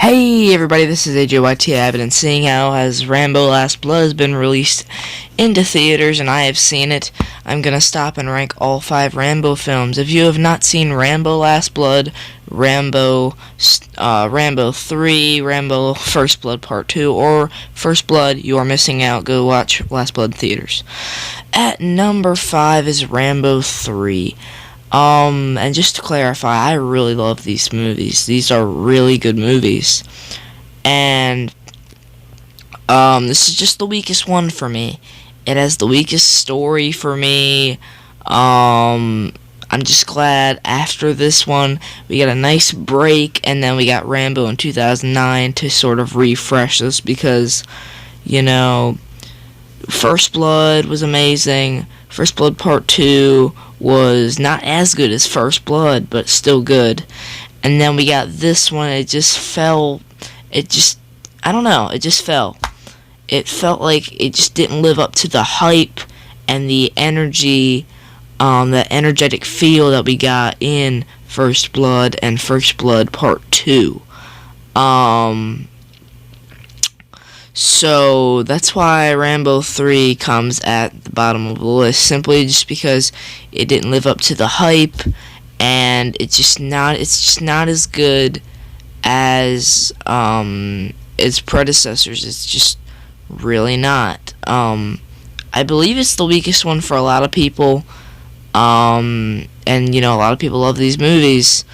Hey everybody, this is AJYT Abbott, and seeing how as Rambo Last Blood has been released into theaters and I have seen it, I'm gonna stop and rank all 5 Rambo films. If you have not seen Rambo Last Blood, Rambo 3, Rambo First Blood Part 2, or First Blood, you are missing out. Go watch Last Blood in theaters. At number 5 is Rambo 3. And just to clarify, I really love these movies. These are really good movies. And, this is just the weakest one for me. It has the weakest story for me. I'm just glad after this one, we got a nice break, and then we got Rambo in 2009 to sort of refresh us because, First Blood was amazing. First Blood Part 2 was not as good as First Blood, but still good. And then we got this one, I don't know, it just fell. It felt like it just didn't live up to the hype and the energy, the energetic feel that we got in First Blood and First Blood Part 2. So that's why Rambo 3 comes at the bottom of the list, simply just because it didn't live up to the hype, and it's just not as good as its predecessors. It's just really not. I believe it's the weakest one for a lot of people, and a lot of people love these movies,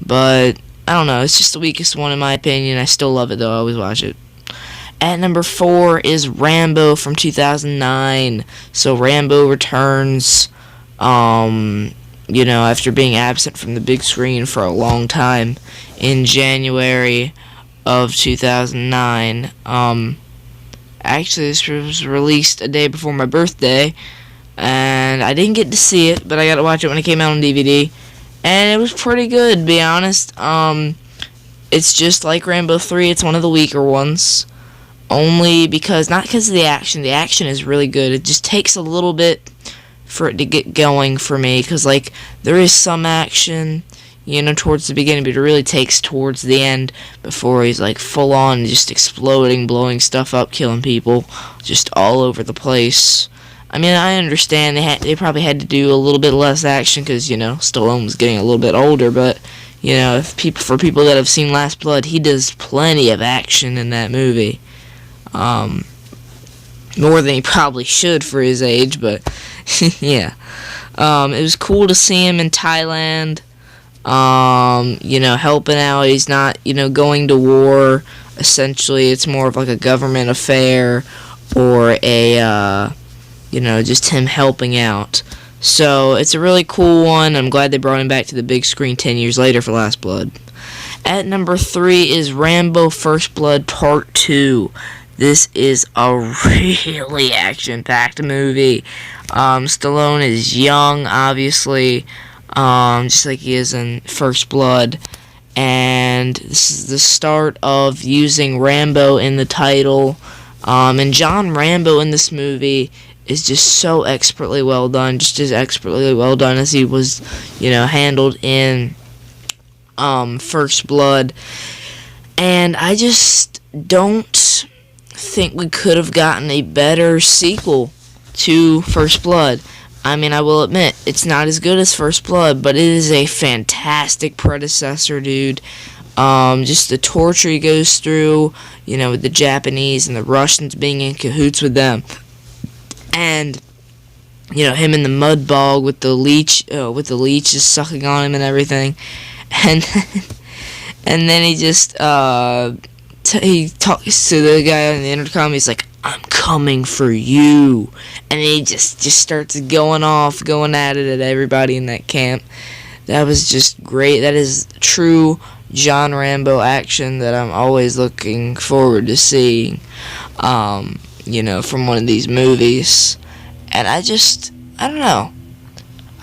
but I don't know, it's just the weakest one in my opinion. I still love it though, I always watch it. At number 4 is Rambo from 2009. So Rambo returns, after being absent from the big screen for a long time in January of 2009. Actually, this was released a day before my birthday, and I didn't get to see it, but I got to watch it when it came out on DVD, and it was pretty good, to be honest. It's just like Rambo 3, it's one of the weaker ones. Only because, not because of the action is really good, it just takes a little bit for it to get going for me, because, there is some action, towards the beginning, but it really takes towards the end before he's, full on, just exploding, blowing stuff up, killing people, just all over the place. I mean, I understand they probably had to do a little bit less action, because, Stallone was getting a little bit older, but, for people that have seen Last Blood, he does plenty of action in that movie. More than he probably should for his age, but yeah. It was cool to see him in Thailand, helping out. He's not, going to war. Essentially, it's more of a government affair, or just him helping out. So, it's a really cool one. I'm glad they brought him back to the big screen 10 years later for Last Blood. At number 3 is Rambo First Blood Part 2. This is a really action-packed movie. Stallone is young, obviously, just like he is in First Blood. And this is the start of using Rambo in the title. And John Rambo in this movie is just so expertly well done, just as expertly well done as he was, handled in First Blood. And I just don't think we could have gotten a better sequel to First Blood. I mean, I will admit, it's not as good as First Blood, but it is a fantastic predecessor, dude. Just the torture he goes through, with the Japanese and the Russians being in cahoots with them. And, him in the mud bog with the leeches sucking on him and everything. And then he just, he talks to the guy on the intercom. He's like, "I'm coming for you," and he just starts going at it at everybody in that camp. That was just great. That is true John Rambo action that I'm always looking forward to seeing, from one of these movies. And I don't know.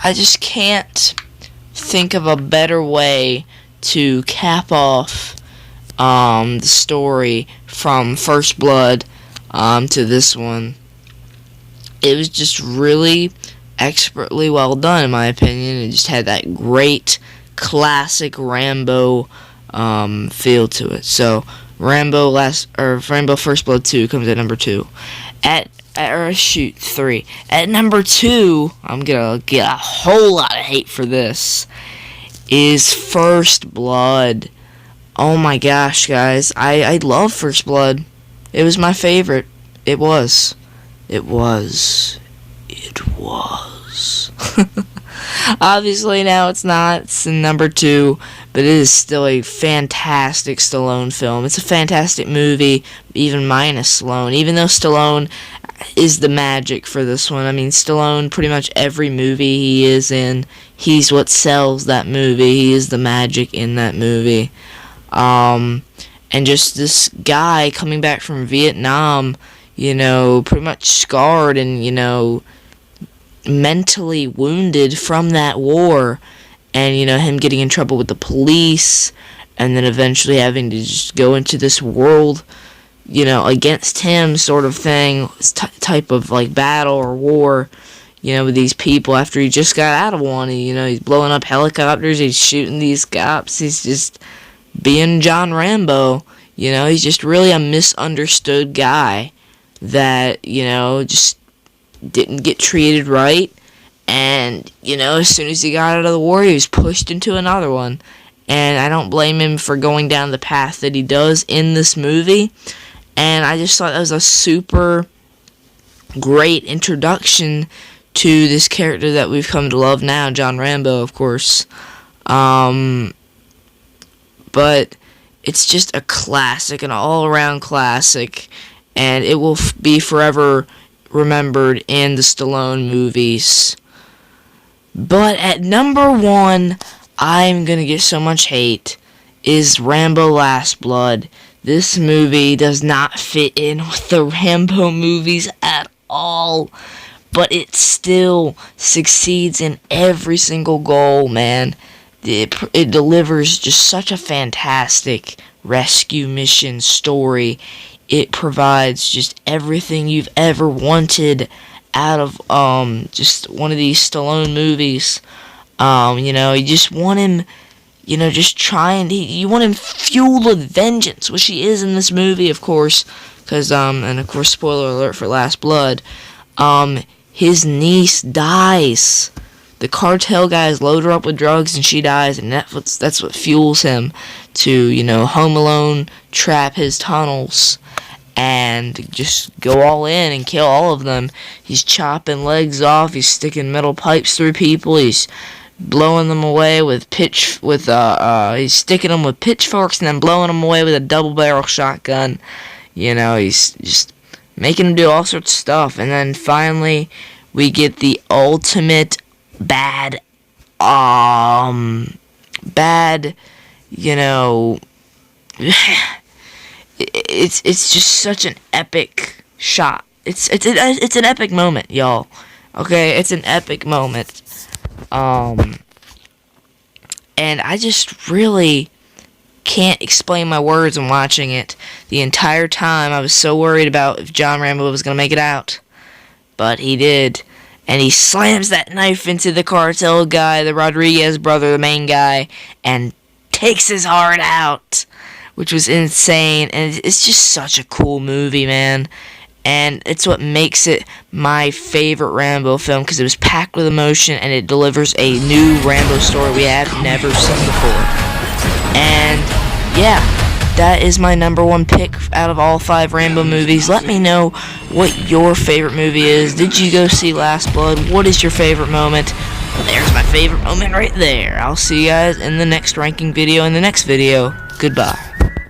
I just can't think of a better way to cap off the story from First Blood to this one. It was just really expertly well done, in my opinion. It just had that great classic Rambo feel to it. So Rambo First Blood 2 comes at number 2. Shoot, 3. At number 2, I'm gonna get a whole lot of hate for this, is First Blood. Oh my gosh, guys. I love First Blood. It was my favorite. It was. Obviously now it's not. It's in number 2, but it is still a fantastic Stallone film. It's a fantastic movie, even minus Stallone. Even though Stallone is the magic for this one. I mean, Stallone, pretty much every movie he is in, he's what sells that movie. He is the magic in that movie. And just this guy coming back from Vietnam, pretty much scarred and, mentally wounded from that war, and him getting in trouble with the police, and then eventually having to just go into this world against him sort of thing, type of like battle or war, with these people after he just got out of one. He's blowing up helicopters, he's shooting these cops, he's just being John Rambo. He's just really a misunderstood guy that, just didn't get treated right, and as soon as he got out of the war, he was pushed into another one. And I don't blame him for going down the path that he does in this movie. And I just thought that was a super great introduction to this character that we've come to love now, John Rambo, of course. But it's just a classic, an all-around classic, and it will be forever remembered in the Stallone movies. But at number 1, I'm gonna get so much hate, is Rambo Last Blood. This movie does not fit in with the Rambo movies at all, but it still succeeds in every single goal, man. It delivers just such a fantastic rescue mission story. It provides just everything you've ever wanted out of just one of these Stallone movies. You just want him, you want him fueled with vengeance, which he is in this movie, of course, because, and of course, spoiler alert for Last Blood, his niece dies. The cartel guys load her up with drugs and she dies, and that's what fuels him to, Home Alone, trap his tunnels, and just go all in and kill all of them. He's chopping legs off, he's sticking metal pipes through people, he's blowing them away with he's sticking them with pitchforks and then blowing them away with a double-barrel shotgun. He's just making them do all sorts of stuff. And then finally, we get the ultimate bad, it's just such an epic shot. It's an epic moment, y'all. Okay, it's an epic moment. And I just really can't explain my words when watching it. The entire time I was so worried about if John Rambo was going to make it out. But he did. And he slams that knife into the cartel guy, the Rodriguez brother, the main guy, and takes his heart out, which was insane. And it's just such a cool movie, man. And it's what makes it my favorite Rambo film, because it was packed with emotion and it delivers a new Rambo story we have never seen before. And yeah, that is my number 1 pick out of all 5 Rambo movies. Let me know what your favorite movie is. Did you go see Last Blood? What is your favorite moment? Well, there's my favorite moment right there. I'll see you guys in the next ranking video in the next video. Goodbye.